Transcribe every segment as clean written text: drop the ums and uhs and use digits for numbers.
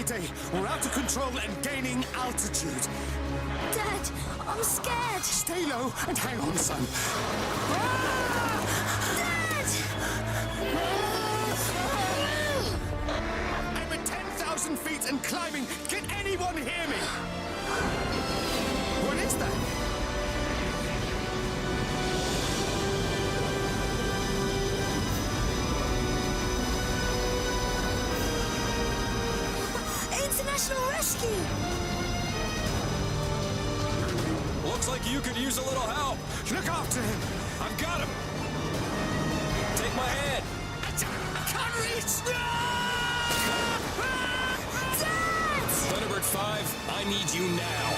day. We're out of control and gaining altitude. Dad, I'm scared. Stay low and hang on, son. Dad! I'm at 10,000 feet and climbing. Can anyone hear me? What is that? International rescue! Looks like you could use a little help. Look after him. I've got him. Take my hand. I can't reach. Dad! Thunderbird 5, I need you now.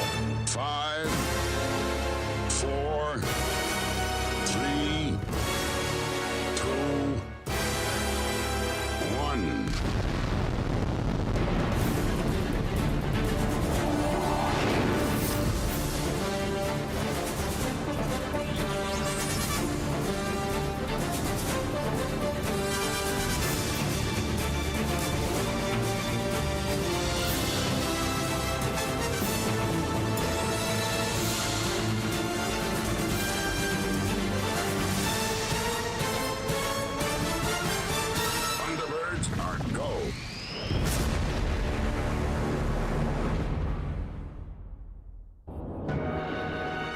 5, 4, 3, 2, 1. Thunderbirds are go.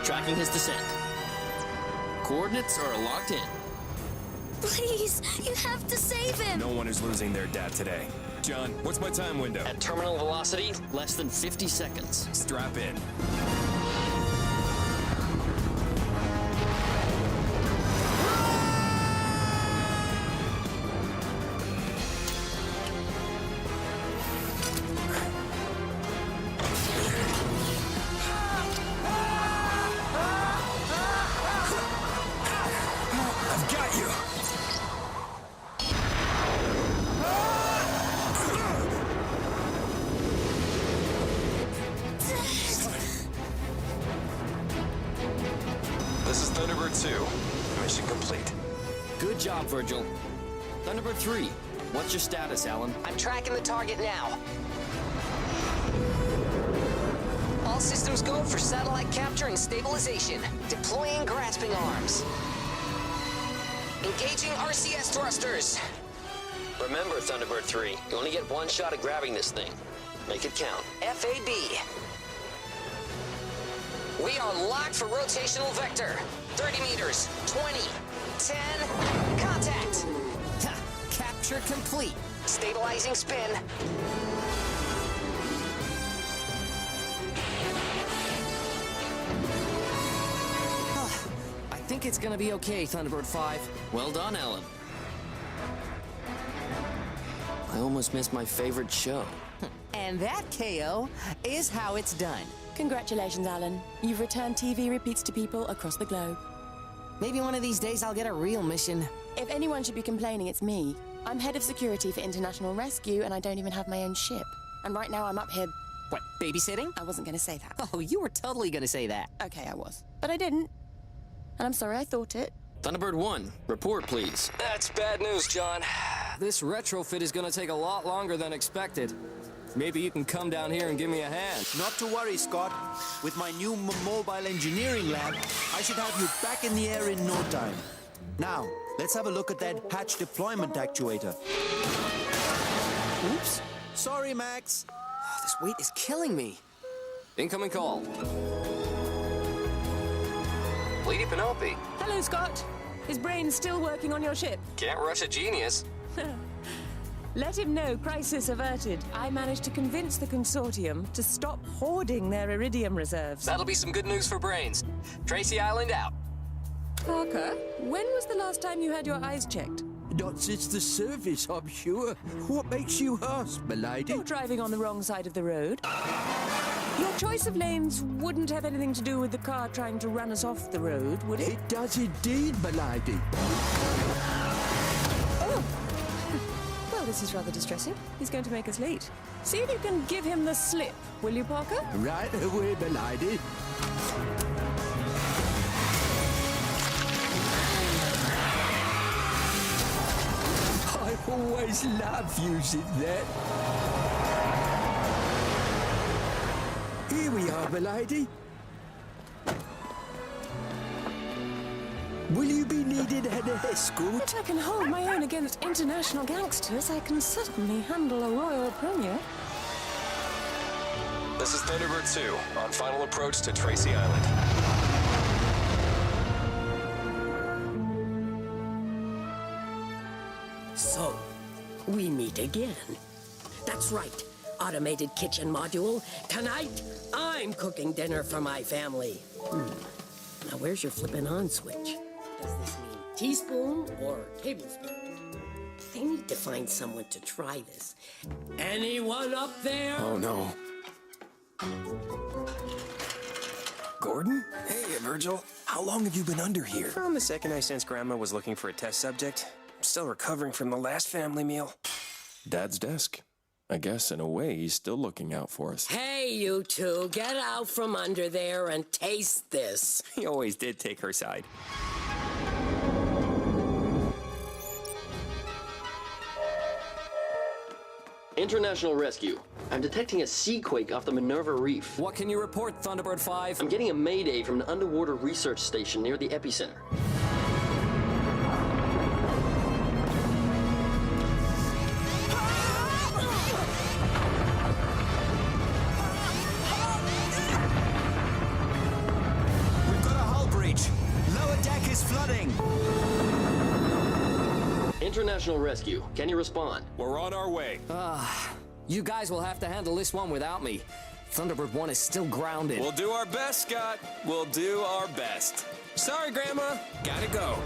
Tracking his descent. Coordinates are locked in. Please, you have to save him! No one is losing their dad today. John, what's my time window? At terminal velocity, less than 50 seconds. Strap in. I've got you. This is Thunderbird 2. Mission complete. Good job, Virgil. Thunderbird 3, what's your status, Alan? I'm tracking the target now. All systems go for satellite capture and stabilization. Deploying grasping arms. Engaging RCS thrusters. Remember, Thunderbird 3, you only get one shot at grabbing this thing. Make it count. FAB. We are locked for rotational vector. 30 meters, 20, 10, contact. Ha! Capture complete. Stabilizing spin. I think it's gonna be okay, Thunderbird 5. Well done, Alan. I almost missed my favorite show. And that, KO, is how it's done. Congratulations, Alan. You've returned TV repeats to people across the globe. Maybe one of these days I'll get a real mission. If anyone should be complaining, it's me. I'm head of security for International Rescue, and I don't even have my own ship. And right now I'm up here... What, babysitting? I wasn't going to say that. Oh, you were totally gonna say that. Okay, I was. But I didn't. And I'm sorry I thought it. Thunderbird 1, report, please. That's bad news, John. This retrofit is gonna take a lot longer than expected. Maybe you can come down here and give me a hand. Not to worry, Scott. With my new mobile engineering lab, I should have you back in the air in no time. Now, let's have a look at that hatch deployment actuator. Oops. Sorry, Max. Oh, this weight is killing me. Incoming call. Lady Penelope, Hello, Scott. Is Brain still working on your ship? can't rush a genius. Let him know, crisis averted. I managed to convince the consortium to stop hoarding their iridium reserves. That'll be some good news for Brains. Tracy Island out. Parker, when was the last time you had your eyes checked? Not since the service, I'm sure. What makes you ask, milady? You're driving on the wrong side of the road. Your choice of lanes wouldn't have anything to do with the car trying to run us off the road, would it? It does indeed, milady. Oh! Well, this is rather distressing. He's going to make us late. See if you can give him the slip, will you, Parker? Right away, milady. I always love using that. Here we are, milady. Will you be needed an escort? If I can hold my own against international gangsters, I can certainly handle a royal premiere. This is Thunderbird 2 on final approach to Tracy Island. So, we meet again. That's right, automated kitchen module. Tonight, I'm cooking dinner for my family. Now, where's your flippin' on switch? Does this mean teaspoon or tablespoon? I need to find someone to try this. Anyone up there? Oh no. Gordon? Hey, Virgil. How long have you been under here? From the second I sensed Grandma was looking for a test subject. I'm still recovering from the last family meal. Dad's desk. I guess, in a way, he's still looking out for us. Hey, you two, get out from under there and taste this. He always did take her side. International Rescue. I'm detecting a sea quake off the Minerva Reef. What can you report, Thunderbird 5? I'm getting a mayday from an underwater research station near the epicenter. We've got a hull breach. Lower deck is flooding. International Rescue. Can you respond? We're on our way. You guys will have to handle this one without me. Thunderbird 1 is still grounded. We'll do our best, Scott. We'll do our best. Sorry, Grandma. Gotta go.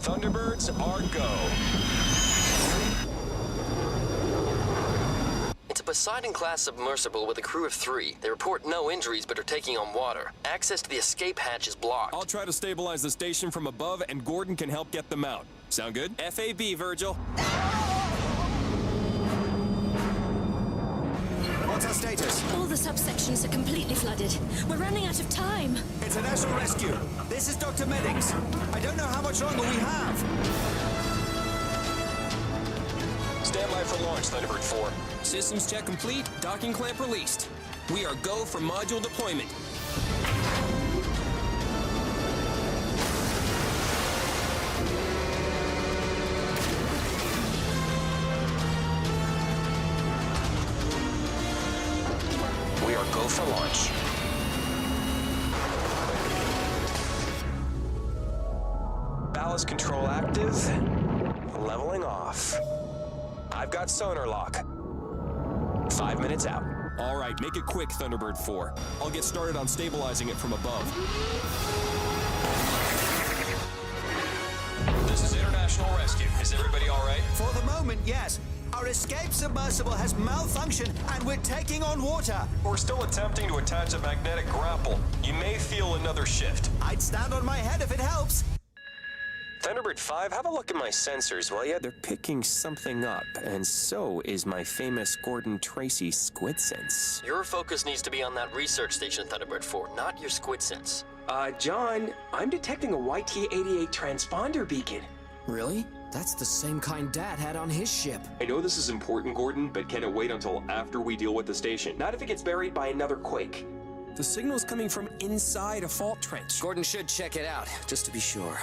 Thunderbirds are go. It's a Poseidon-class submersible with a crew of 3. They report no injuries but are taking on water. Access to the escape hatch is blocked. I'll try to stabilize the station from above, and Gordon can help get them out. Sound good? FAB, Virgil. What's our status? All the subsections are completely flooded. We're running out of time. International Rescue. This is Dr. Meddings. I don't know how much longer we have. Stand by for launch, Thunderbird 4. Systems check complete, docking clamp released. We are go for module deployment. We are go for launch. Ballast control active. Leveling off. I've got sonar lock. 5 minutes out. All right, make it quick, Thunderbird 4. I'll get started on stabilizing it from above. This is International Rescue. Is everybody all right? For the moment, yes. Our escape submersible has malfunctioned and we're taking on water. We're still attempting to attach a magnetic grapple. You may feel another shift. I'd stand on my head if it helps. Thunderbird 5, have a look at my sensors, will ya? They're picking something up, and so is my famous Gordon Tracy squid sense. Your focus needs to be on that research station, Thunderbird 4, not your squid sense. John, I'm detecting a YT-88 transponder beacon. Really? That's the same kind Dad had on his ship. I know this is important, Gordon, but can it wait until after we deal with the station? Not if it gets buried by another quake. The signal's coming from inside a fault trench. Gordon should check it out, just to be sure.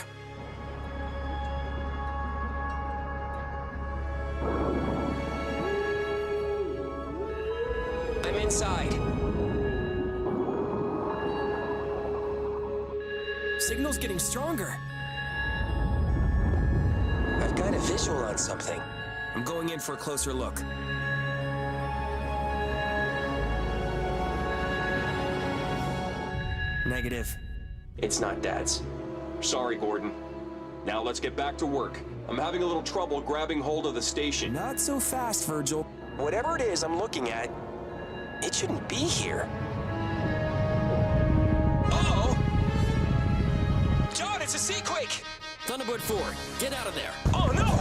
I'm inside. Signal's getting stronger. I've got a visual on something. I'm going in for a closer look. Negative. It's not Dad's. Sorry, Gordon. Now let's get back to work. I'm having a little trouble grabbing hold of the station. Not so fast, Virgil. Whatever it is I'm looking at, it shouldn't be here. Uh-oh! John, it's a seaquake! Thunderbird 4, get out of there. Oh, no!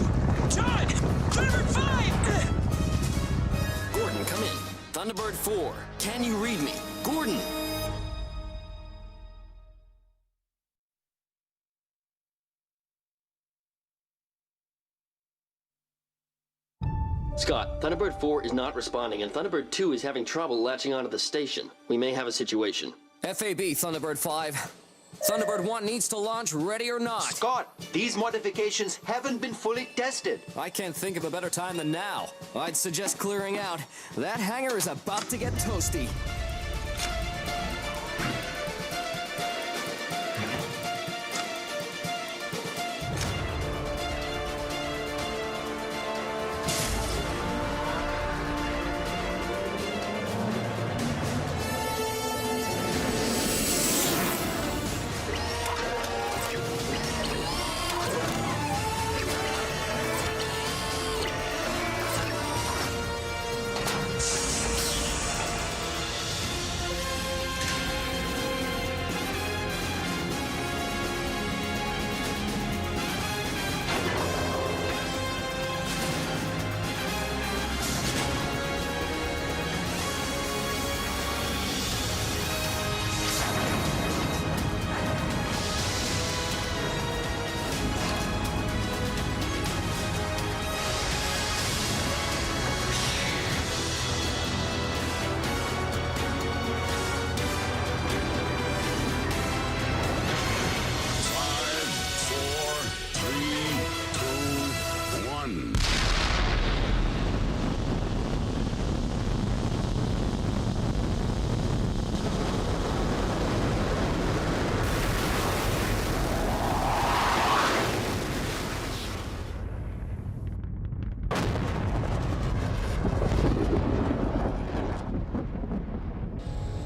John! Thunderbird 5! Gordon, come in. Thunderbird 4, can you read me? Gordon! Scott, Thunderbird 4 is not responding, and Thunderbird 2 is having trouble latching onto the station. We may have a situation. FAB, Thunderbird 5. Thunderbird 1 needs to launch, ready or not. Scott, these modifications haven't been fully tested. I can't think of a better time than now. I'd suggest clearing out. That hangar is about to get toasty.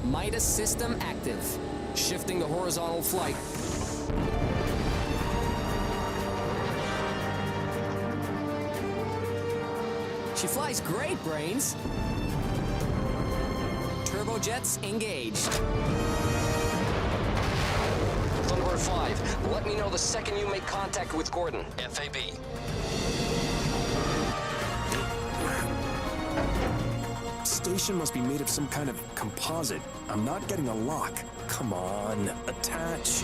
Midas system active. Shifting to horizontal flight. She flies great, Brains. Turbojets engaged. Thunderbird 5, let me know the second you make contact with Gordon. FAB. Station must be made of some kind of composite. I'm not getting a lock. Come on, attach.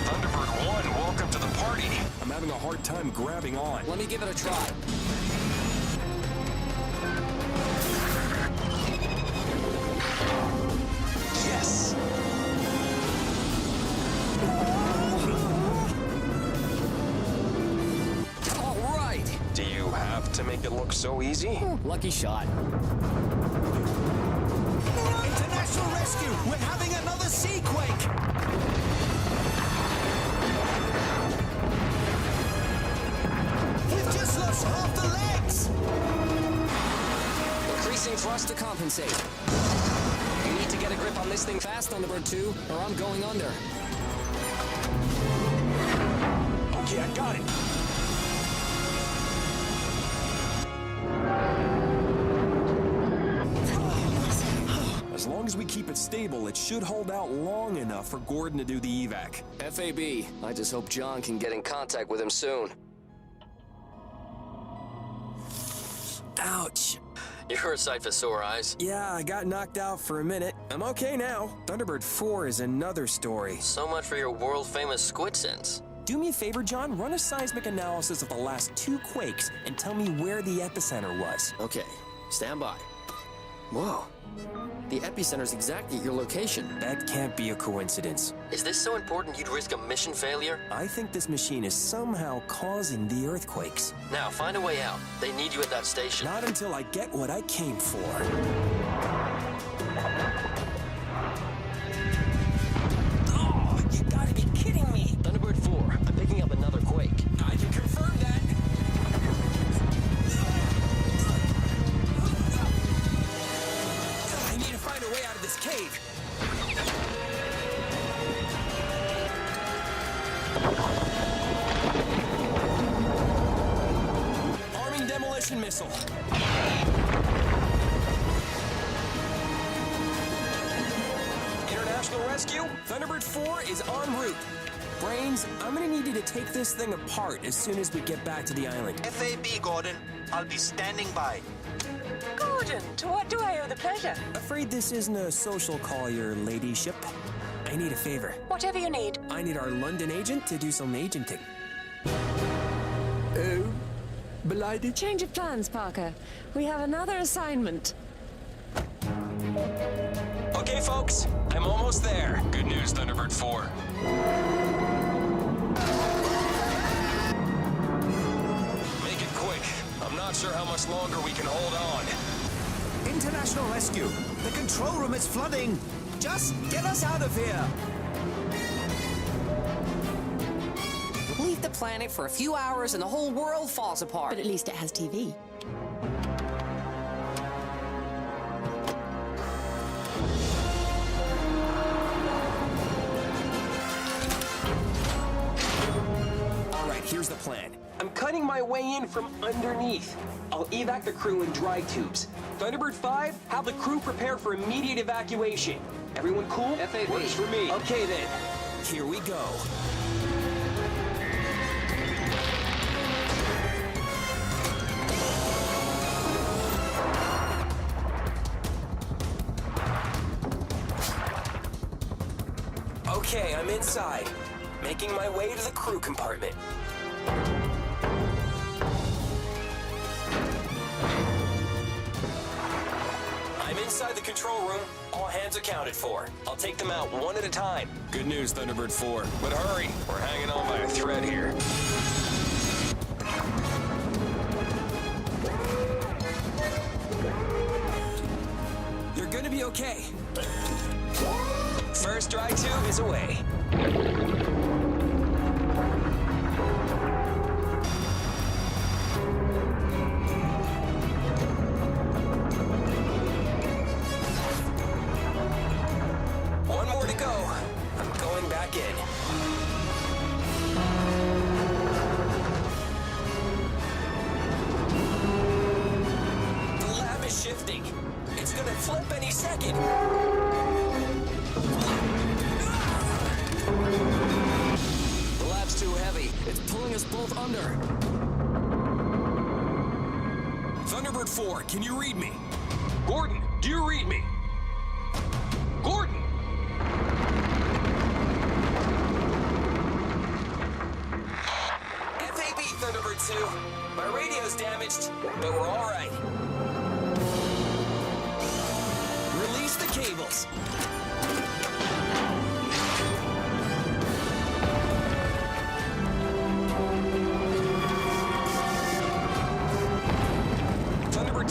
Thunderbird 1, welcome to the party. I'm having a hard time grabbing on. Let me give it a try. Yes! All right. Do you have to make it look so easy? Lucky shot. International rescue! We're having another seaquake! We've just lost half the legs! Increasing thrust to compensate. You need to get a grip on this thing fast, Thunderbird 2, or I'm going under. Okay, I got it. As long as we keep it stable, it should hold out long enough for Gordon to do the evac. FAB. I just hope John can get in contact with him soon. Ouch. You're a sight for sore eyes. Yeah, I got knocked out for a minute. I'm okay now. Thunderbird 4 is another story. So much for your world-famous squid sense. Do me a favor, John. Run a seismic analysis of the last 2 quakes and tell me where the epicenter was. Okay, stand by. Whoa. The epicenter's exactly at your location. That can't be a coincidence. Is this so important you'd risk a mission failure? I think this machine is somehow causing the earthquakes. Now, find a way out. They need you at that station. Not until I get what I came for. Oh, you gotta be kidding me! Thunderbird 4, I'm picking up another quake. I can confirm that. I need to find a way out of this cave. Arming demolition missile. International rescue? Thunderbird 4 is en route. Brains, I'm gonna need you to take this thing apart as soon as we get back to the island. FAB, Gordon. I'll be standing by. Gordon, to what do I owe the pleasure? Afraid this isn't a social call, your ladyship. I need a favor. Whatever you need. I need our London agent to do some agenting. Oh, Belady? Change of plans, Parker. We have another assignment. Okay, folks, I'm almost there. Good news, Thunderbird 4. Make it quick. I'm not sure how much longer we can hold on. International rescue. The control room is flooding. Just get us out of here. Leave the planet for a few hours and the whole world falls apart. But at least it has TV. All right, here's the plan. I'm cutting my way in from underneath. I'll evac the crew in dry tubes. Thunderbird 5, have the crew prepared for immediate evacuation. Everyone cool? FAB. Works for me. Okay then, here we go. Okay, I'm inside. Making my way to the crew compartment. I'm inside the control room. All hands accounted for. I'll take them out one at a time. Good news, Thunderbird 4. But hurry, we're hanging on by a thread here. You're gonna be okay. First dry tube is away. One more to go. I'm going back in. The lab is shifting. It's gonna flip any second. The lab's too heavy. It's pulling us both under. Thunderbird 4, can you read me? Gordon, do you read me? Gordon! FAB, Thunderbird 2. My radio's damaged, but we're all right. Release the cables. Thunderbird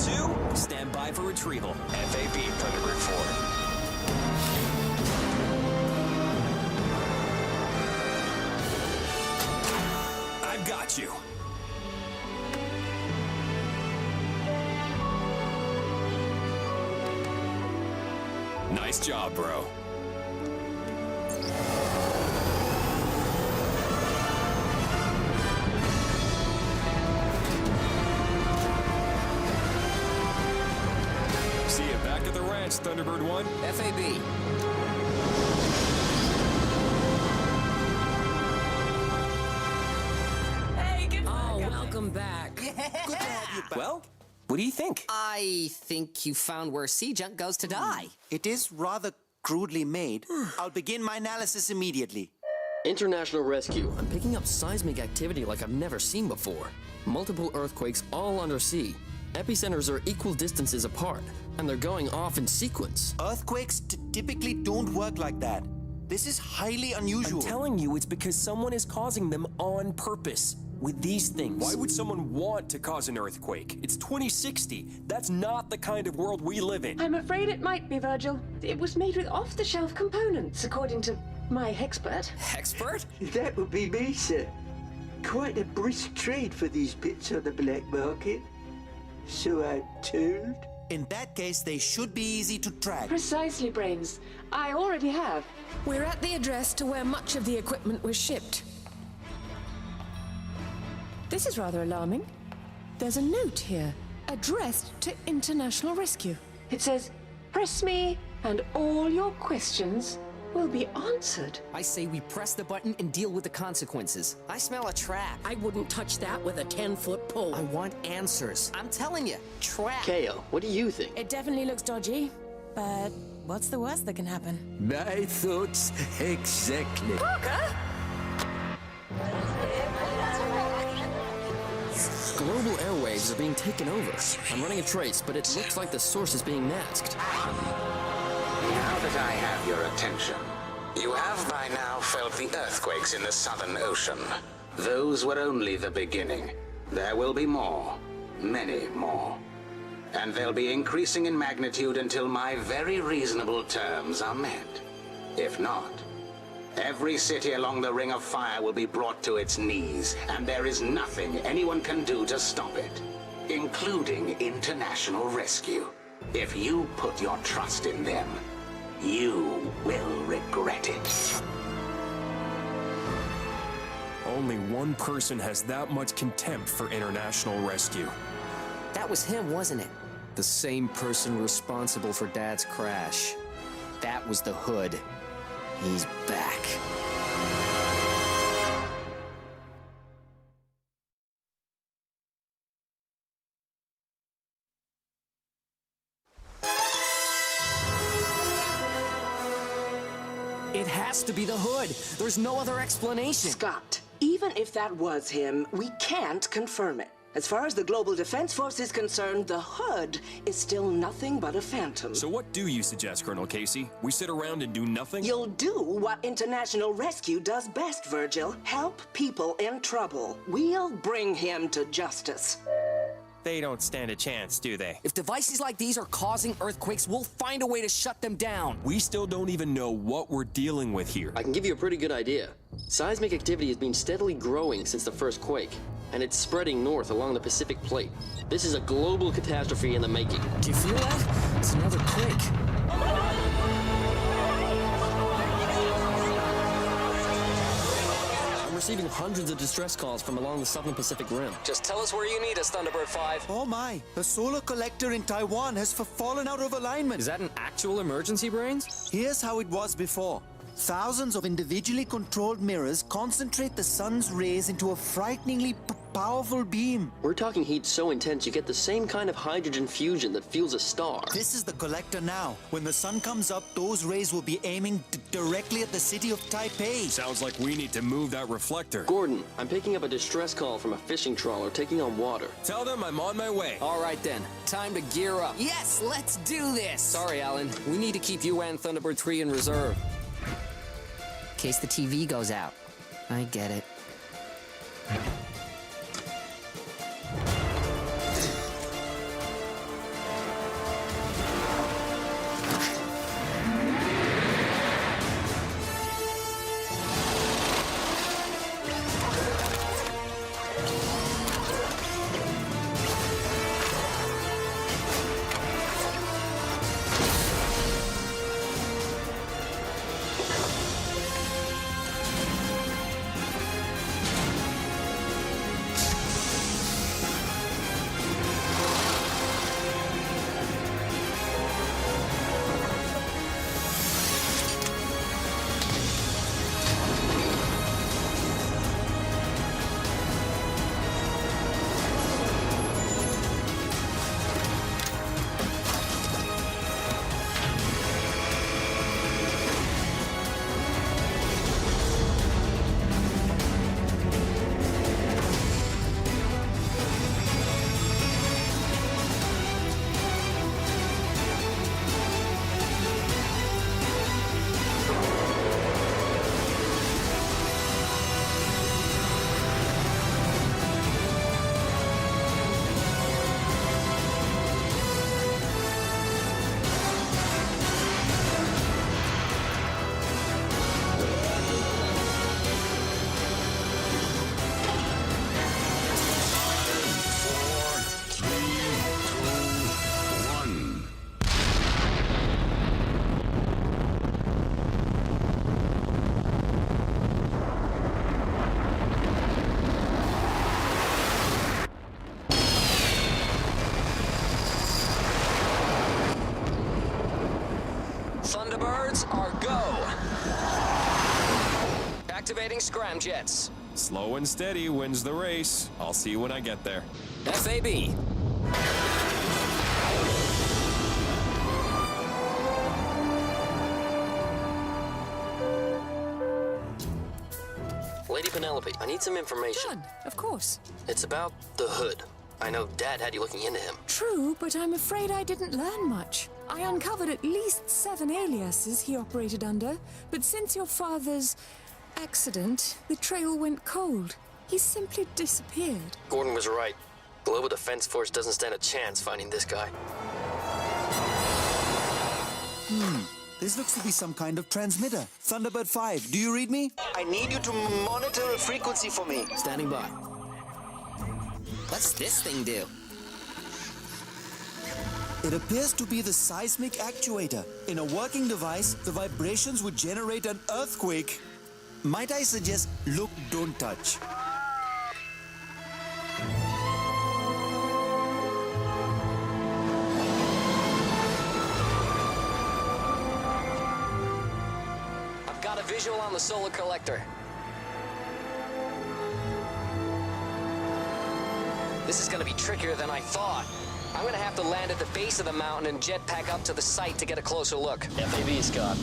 2, stand by for retrieval. FAB, Thunderbird 4. I've got you. Nice job, bro. See you back at the ranch, Thunderbird 1. FAB. Oh, welcome back. Good to have you back. Well, What do you think? I think you found where sea junk goes to die. It is rather crudely made. I'll begin my analysis immediately. International rescue. I'm picking up seismic activity like I've never seen before. Multiple earthquakes all undersea. Epicenters are equal distances apart, and they're going off in sequence. Earthquakes typically don't work like that. This is highly unusual. I'm telling you, it's because someone is causing them on purpose. With these things. Why would someone want to cause an earthquake? It's 2060. That's not the kind of world we live in. I'm afraid it might be, Virgil. It was made with off-the-shelf components, according to my expert. Expert? That would be me, sir. Quite a brisk trade for these bits on the black market. So I'm told. In that case, they should be easy to track. Precisely, Brains. I already have. We're at the address to where much of the equipment was shipped. This is rather alarming. There's a note here, addressed to International Rescue. It says, "Press me, and all your questions will be answered." I say we press the button and deal with the consequences. I smell a trap. I wouldn't touch that with a 10-foot pole. I want answers. I'm telling you, trap. Kale, what do you think? It definitely looks dodgy, but what's the worst that can happen? My thoughts exactly. Parker? Global airwaves are being taken over. I'm running a trace, but it looks like the source is being masked. Now that I have your attention, you have by now felt the earthquakes in the Southern Ocean. Those were only the beginning. There will be more, many more. And they'll be increasing in magnitude until my very reasonable terms are met. If not, every city along the Ring of Fire will be brought to its knees, and there is nothing anyone can do to stop it, including international rescue. If you put your trust in them, you will regret it. Only one person has that much contempt for international rescue. That was him, wasn't it? The same person responsible for Dad's crash. That was the Hood. He's back. It has to be the Hood. There's no other explanation. Scott, even if that was him, we can't confirm it. As far as the Global Defense Force is concerned, the Hood is still nothing but a phantom. So what do you suggest, Colonel Casey? We sit around and do nothing? You'll do what International Rescue does best, Virgil. Help people in trouble. We'll bring him to justice. They don't stand a chance, do they? If devices like these are causing earthquakes, we'll find a way to shut them down. We still don't even know what we're dealing with here. I can give you a pretty good idea. Seismic activity has been steadily growing since the first quake, and it's spreading north along the Pacific Plate. This is a global catastrophe in the making. Do you feel that? It's another quake. I'm receiving hundreds of distress calls from along the southern Pacific Rim. Just tell us where you need us, Thunderbird 5. Oh my, the solar collector in Taiwan has fallen out of alignment. Is that an actual emergency, Brains? Here's how it was before. Thousands of individually controlled mirrors concentrate the sun's rays into a frighteningly powerful beam. We're talking heat so intense you get the same kind of hydrogen fusion that fuels a star. This is the collector now. When the sun comes up, those rays will be aiming directly at the city of Taipei. Sounds like we need to move that reflector. Gordon, I'm picking up a distress call from a fishing trawler taking on water. Tell them I'm on my way. All right then, time to gear up. Yes, let's do this! Sorry, Alan. We need to keep you and Thunderbird 3 in reserve. In case the TV goes out. I get it. Thunderbirds are go. Activating scramjets. Slow and steady wins the race. I'll see you when I get there. FAB. Lady Penelope, I need some information. Done, of course. It's about the Hood. I know Dad had you looking into him. True, but I'm afraid I didn't learn much. I uncovered at least 7 aliases he operated under, but since your father's accident, the trail went cold. He simply disappeared. Gordon was right. Global Defense Force doesn't stand a chance finding this guy. This looks to be some kind of transmitter. Thunderbird 5, do you read me? I need you to monitor a frequency for me. Standing by. What's this thing do? It appears to be the seismic actuator. In a working device, the vibrations would generate an earthquake. Might I suggest, look, don't touch. I've got a visual on the solar collector. This is gonna be trickier than I thought. I'm gonna have to land at the base of the mountain and jetpack up to the site to get a closer look. FAB, Scott.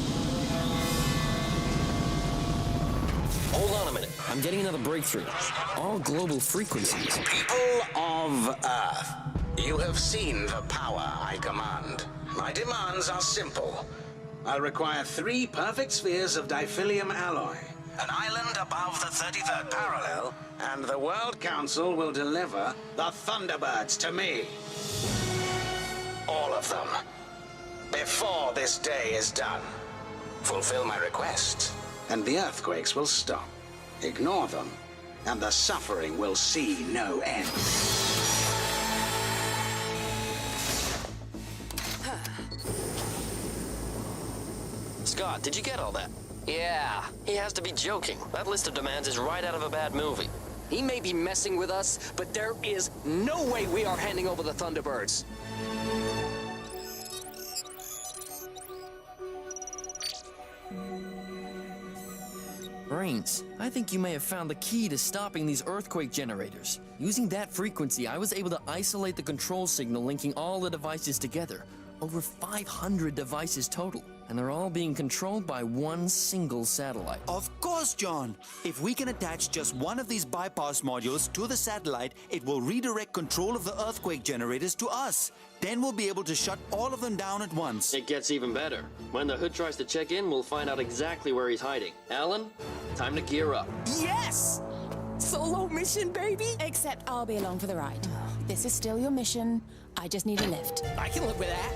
Hold on a minute. I'm getting another breakthrough. All global frequencies. People of Earth, you have seen the power I command. My demands are simple. I'll require 3 perfect spheres of diphilium alloy, an island above the 33rd parallel, and the World Council will deliver the Thunderbirds to me. All of them. Before this day is done. Fulfill my request, and the earthquakes will stop. Ignore them, and the suffering will see no end. Scott, did you get all that? Yeah. He has to be joking. That list of demands is right out of a bad movie. He may be messing with us, but there is no way we are handing over the Thunderbirds. Brains, I think you may have found the key to stopping these earthquake generators. Using that frequency, I was able to isolate the control signal linking all the devices together. Over 500 devices total, and they're all being controlled by one single satellite. Of course, John. If we can attach just one of these bypass modules to the satellite, it will redirect control of the earthquake generators to us. Then we'll be able to shut all of them down at once. It gets even better. When the Hood tries to check in, we'll find out exactly where he's hiding. Alan, time to gear up. Yes! Solo mission, baby? Except I'll be along for the ride. This is still your mission. I just need a lift. I can live with that.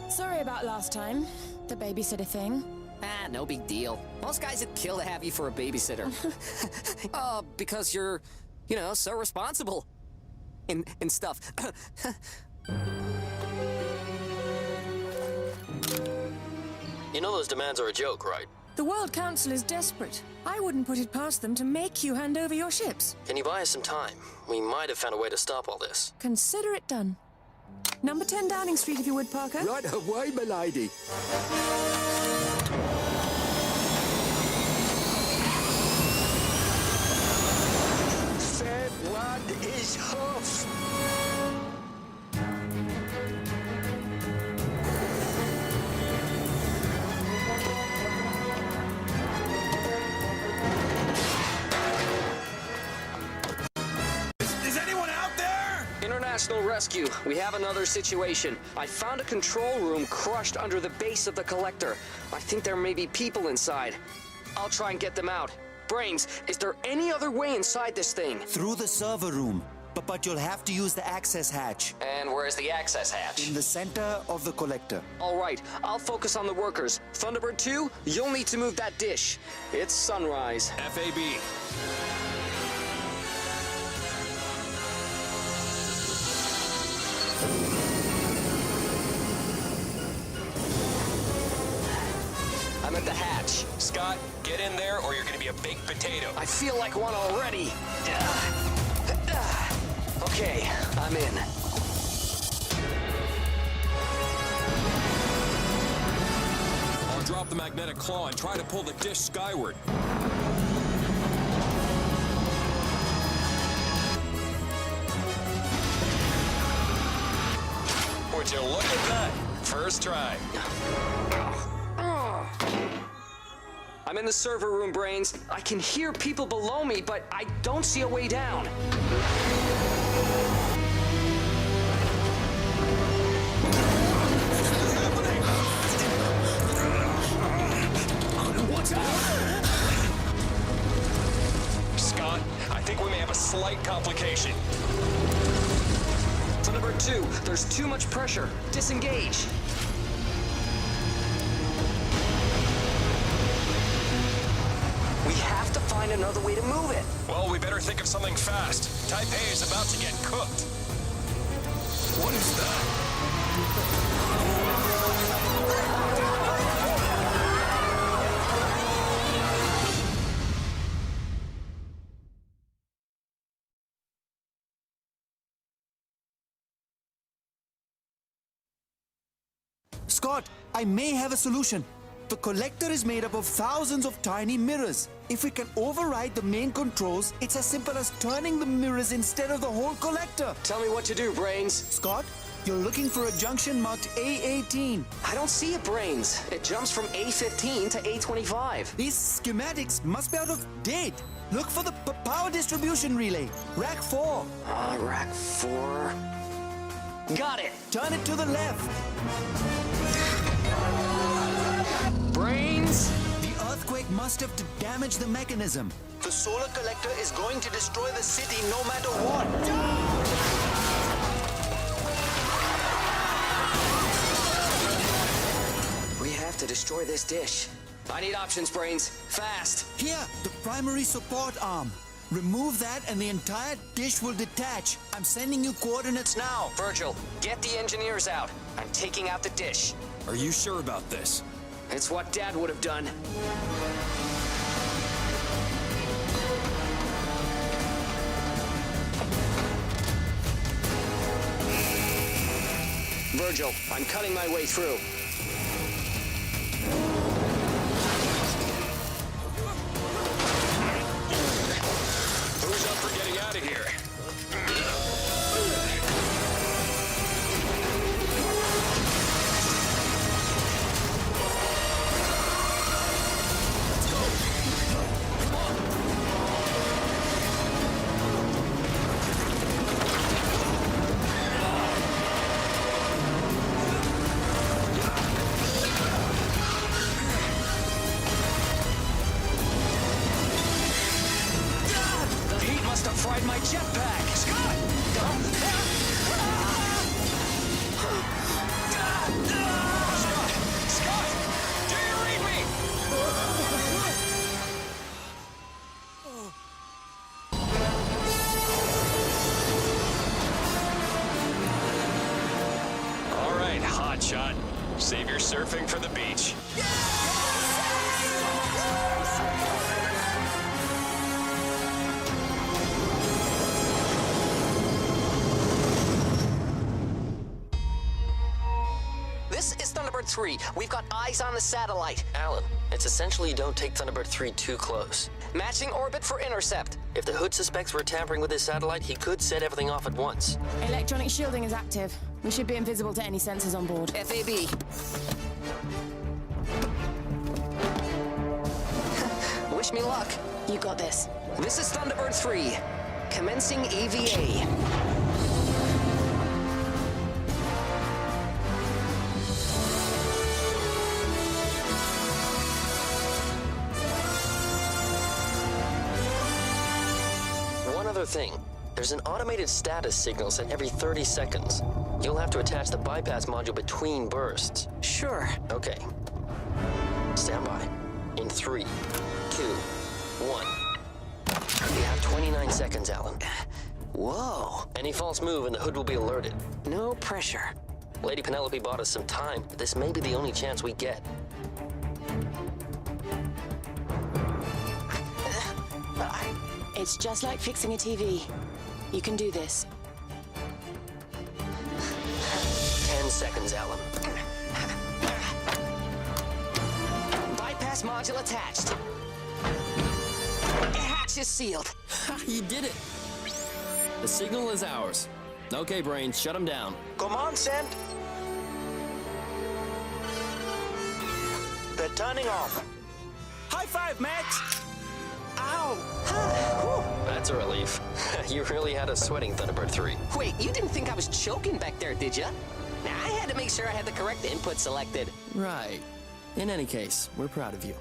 Sorry about last time. The babysitter thing. Ah, no big deal. Most guys would kill to have you for a babysitter. Because you're, you know, so responsible. And stuff. You know those demands are a joke, right? The World Council is desperate. I wouldn't put it past them to make you hand over your ships. Can you buy us some time? We might have found a way to stop all this. Consider it done. Number 10 Downing Street, if you would, Parker. Right away, milady. Third one is off. Is anyone out there? International Rescue, we have another situation. I found a control room crushed under the base of the collector. I think there may be people inside. I'll try and get them out. Brains, is there any other way inside this thing? Through the server room. But you'll have to use the access hatch. And where's the access hatch? In the center of the collector. All right, I'll focus on the workers. Thunderbird 2, you'll need to move that dish. It's sunrise. FAB. I'm at the hatch. Scott, get in there or you're gonna be a baked potato. I feel like one already. Okay, I'm in. I'll drop the magnetic claw and try to pull the dish skyward. Would you look at that? First try. I'm in the server room, Brains. I can hear people below me, but I don't see a way down. Watch out! Scott, I think we may have a slight complication. Thunderbird 2, there's too much pressure. Disengage. We have to find another way to move it. Well, we better think of something fast. Taipei is about to get cooked. What is that? Scott, I may have a solution. The collector is made up of thousands of tiny mirrors. If we can override the main controls, it's as simple as turning the mirrors instead of the whole collector. Tell me what to do, Brains. Scott, you're looking for a junction marked A18. I don't see it, Brains. It jumps from A15 to A25. These schematics must be out of date. Look for the power distribution relay. Rack 4. Rack 4. Got it. Turn it to the left. Brains? The earthquake must have damaged the mechanism. The solar collector is going to destroy the city no matter what. We have to destroy this dish. I need options, Brains. Fast. Here, the primary support arm. Remove that and the entire dish will detach. I'm sending you coordinates now. Virgil, get the engineers out. I'm taking out the dish. Are you sure about this? It's what Dad would have done. Virgil, I'm cutting my way through. Who's up for getting out of here? Fried my jetpack! Scott! Scott! Do you read me? All right, hotshot. Save your surfing for the beach. Yeah! Thunderbird 3. We've got eyes on the satellite. Alan, it's essentially don't take Thunderbird 3 too close. Matching orbit for intercept. If the Hood suspects we're tampering with his satellite, he could set everything off at once. Electronic shielding is active. We should be invisible to any sensors on board. FAB. Wish me luck. You got this. This is Thunderbird 3. Commencing EVA. One other thing. There's an automated status signal sent every 30 seconds. You'll have to attach the bypass module between bursts. Sure. Okay. Stand by. In 3, 2, 1. You have 29 seconds, Alan. Whoa. Any false move and the Hood will be alerted. No pressure. Lady Penelope bought us some time, but this may be the only chance we get. It's just like fixing a TV. You can do this. 10 seconds, Alan. Bypass module attached. Hatch is sealed. You did it! The signal is ours. Okay, Brains, shut him down. Command sent. They're turning off. High five, Max! Ow! That's a relief. You really had us sweating, Thunderbird 3. Wait, you didn't think I was choking back there, did ya? Nah, I had to make sure I had the correct input selected. Right. In any case, we're proud of you.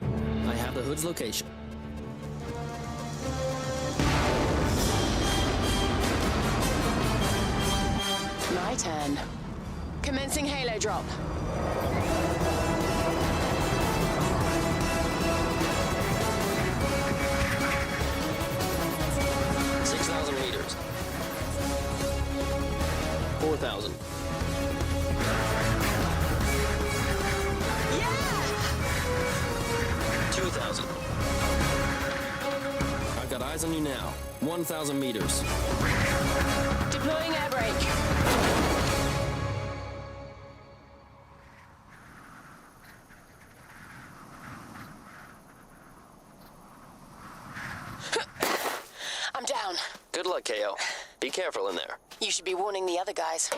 I have the Hood's location. My turn. Commencing halo drop. Meters. 4,000. Yeah! 2,000. I've got eyes on you now. 1,000 meters. Deploying air brake. I'm down. Good luck, KO. Be careful in there. You should be warning the other guys.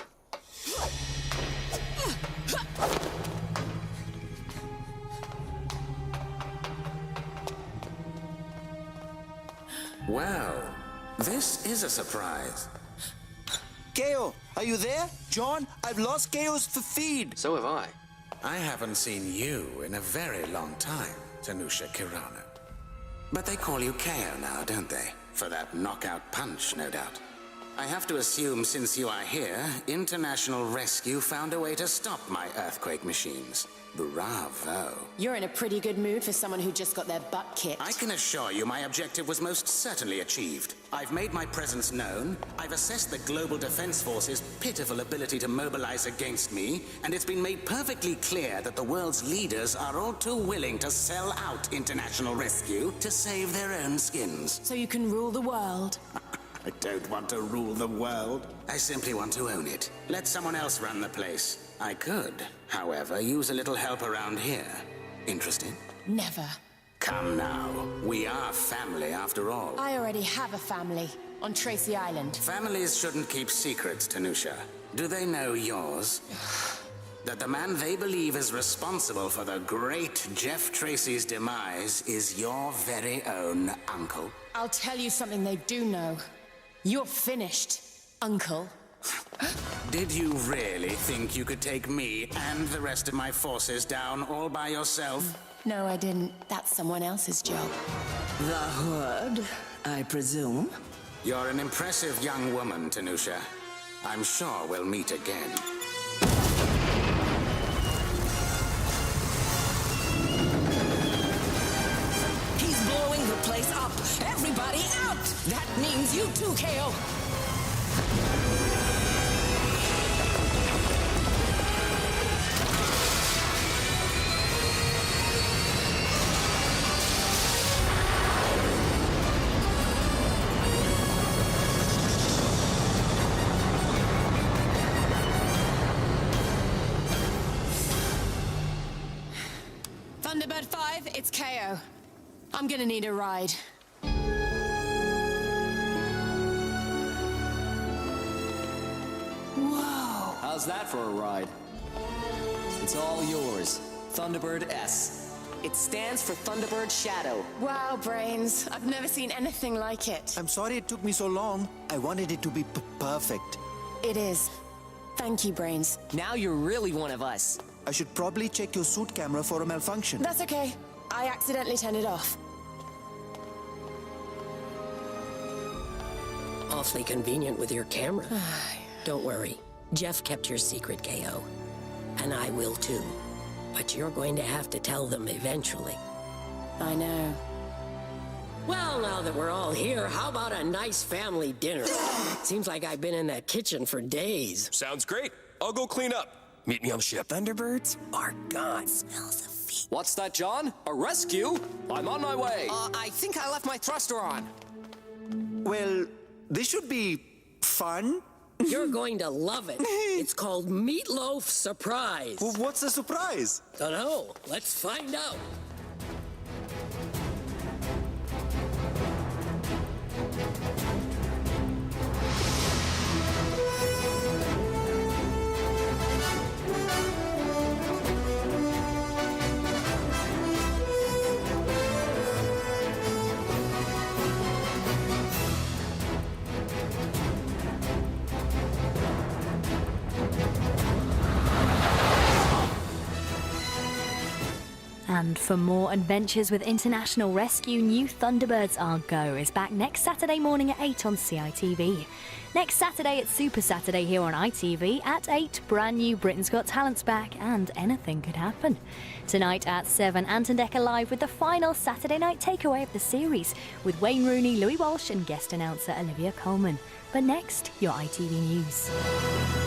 Well, this is a surprise. Gale, are you there? John, I've lost Gale's feed. So have I. I haven't seen you in a very long time, Tanusha Kirana. But they call you KO now, don't they? For that knockout punch, no doubt. I have to assume since you are here, International Rescue found a way to stop my earthquake machines. Bravo. You're in a pretty good mood for someone who just got their butt kicked. I can assure you my objective was most certainly achieved. I've made my presence known, I've assessed the Global Defense Force's pitiful ability to mobilize against me, and it's been made perfectly clear that the world's leaders are all too willing to sell out International Rescue to save their own skins. So you can rule the world. I don't want to rule the world. I simply want to own it. Let someone else run the place. I could, however, use a little help around here. Interested? Never. Come now. We are family after all. I already have a family on Tracy Island. Families shouldn't keep secrets, Tanusha. Do they know yours? That the man they believe is responsible for the great Jeff Tracy's demise is your very own uncle? I'll tell you something they do know. You're finished, Uncle. Did you really think you could take me and the rest of my forces down all by yourself? No, I didn't. That's someone else's job. The Hood, I presume? You're an impressive young woman, Tanusha. I'm sure we'll meet again. He's blowing the place up. Everybody out! That means you too, KO. Thunderbird 5, it's KO. I'm gonna need a ride. Whoa! How's that for a ride? It's all yours. Thunderbird S. It stands for Thunderbird Shadow. Wow, Brains. I've never seen anything like it. I'm sorry it took me so long. I wanted it to be perfect. It is. Thank you, Brains. Now you're really one of us. I should probably check your suit camera for a malfunction. That's okay. I accidentally turned it off. Awfully convenient with your camera. Don't worry. Jeff kept your secret, KO. And I will too. But you're going to have to tell them eventually. I know. Well, now that we're all here, how about a nice family dinner? Seems like I've been in that kitchen for days. Sounds great. I'll go clean up. Meet me on the ship. Thunderbirds are gone. Smells of feet. What's that, John? A rescue? I'm on my way. I think I left my thruster on. Well, this should be fun. You're going to love it. It's called Meatloaf Surprise. Well, what's the surprise? Dunno. Let's find out. And for more adventures with International Rescue, new Thunderbirds Are Go is back next Saturday morning at 8 on CITV. Next Saturday, it's Super Saturday here on ITV. At 8, brand new Britain's Got Talent's back, and anything could happen. Tonight at 7, Anton Decker live with the final Saturday night takeaway of the series, with Wayne Rooney, Louis Walsh and guest announcer Olivia Colman. But next, your ITV News.